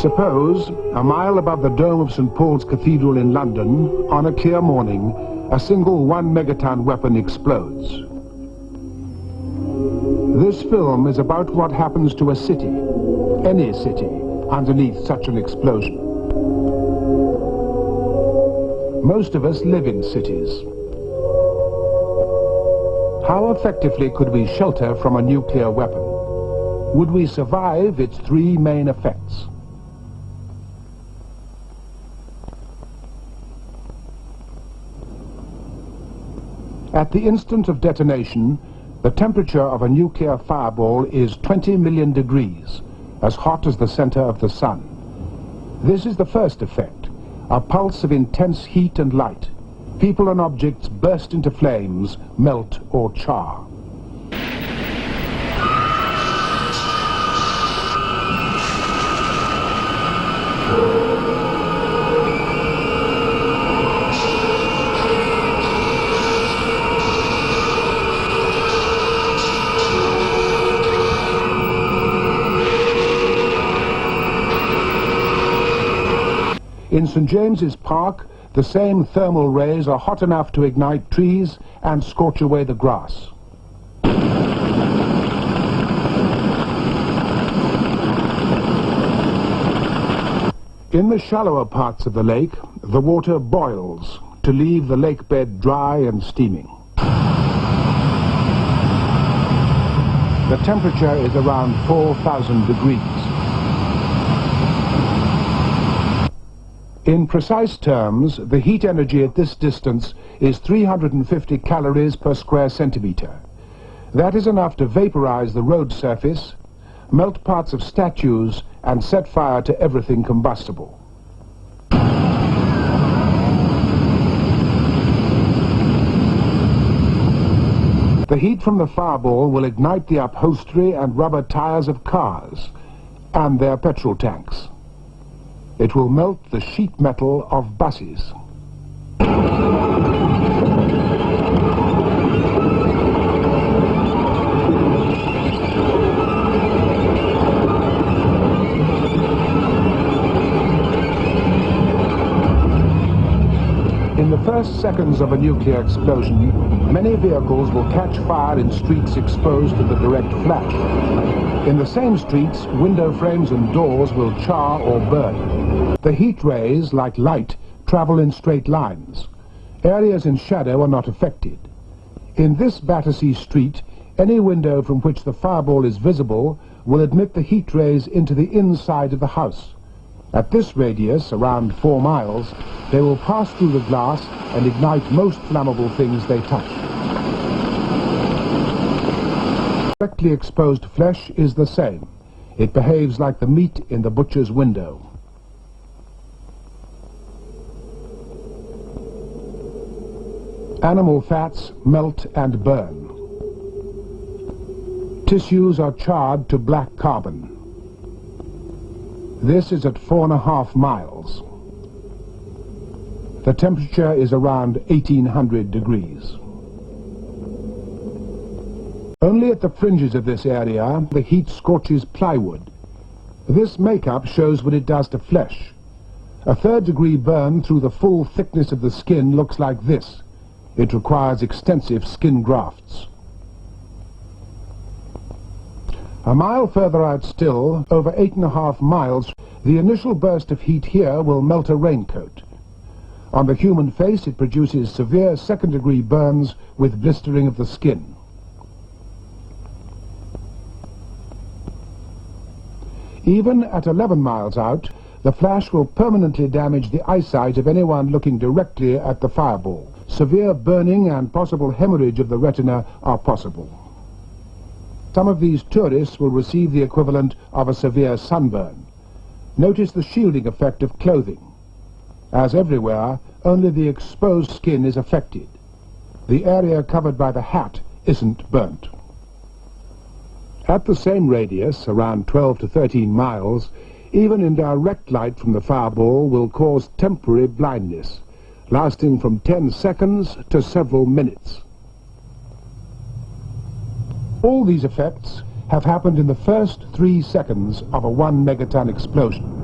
Suppose, a mile above the dome of St. Paul's Cathedral in London, on a clear morning, a single 1 megaton weapon explodes. This film is about what happens to a city, any city, underneath such an explosion. Most of us live in cities. How effectively could we shelter from a nuclear weapon? Would we survive its three main effects? At the instant of detonation, the temperature of a nuclear fireball is 20 million degrees, as hot as the center of the sun. This is the first effect, a pulse of intense heat and light. People and objects burst into flames, melt or char. In St. James's Park, the same thermal rays are hot enough to ignite trees and scorch away the grass. In the shallower parts of the lake, the water boils to leave the lake bed dry and steaming. The temperature is around 4,000 degrees. In precise terms, the heat energy at this distance is 350 calories per square centimeter. That is enough to vaporize the road surface, melt parts of statues, and set fire to everything combustible. The heat from the fireball will ignite the upholstery and rubber tires of cars and their petrol tanks. It will melt the sheet metal of buses. In the first seconds of a nuclear explosion, many vehicles will catch fire in streets exposed to the direct flash. In the same streets, window frames and doors will char or burn. The heat rays, like light, travel in straight lines. Areas in shadow are not affected. In this Battersea street, any window from which the fireball is visible will admit the heat rays into the inside of the house. At this radius, around 4 miles, they will pass through the glass and ignite most flammable things they touch. Directly exposed flesh is the same. It behaves like the meat in the butcher's window. Animal fats melt and burn. Tissues are charred to black carbon. This is at 4.5 miles. The temperature is around 1800 degrees. Only at the fringes of this area, the heat scorches plywood. This makeup shows what it does to flesh. A 3rd degree burn through the full thickness of the skin looks like this. It requires extensive skin grafts. A mile further out still, over 8.5 miles, the initial burst of heat here will melt a raincoat. On the human face, it produces severe 2nd degree burns with blistering of the skin. Even at 11 miles out, the flash will permanently damage the eyesight of anyone looking directly at the fireball. Severe burning and possible hemorrhage of the retina are possible. Some of these tourists will receive the equivalent of a severe sunburn. Notice the shielding effect of clothing. As everywhere, only the exposed skin is affected. The area covered by the hat isn't burnt. At the same radius, around 12 to 13 miles, even indirect light from the fireball will cause temporary blindness, lasting from 10 seconds to several minutes. All these effects have happened in the first 3 seconds of a 1 megaton explosion.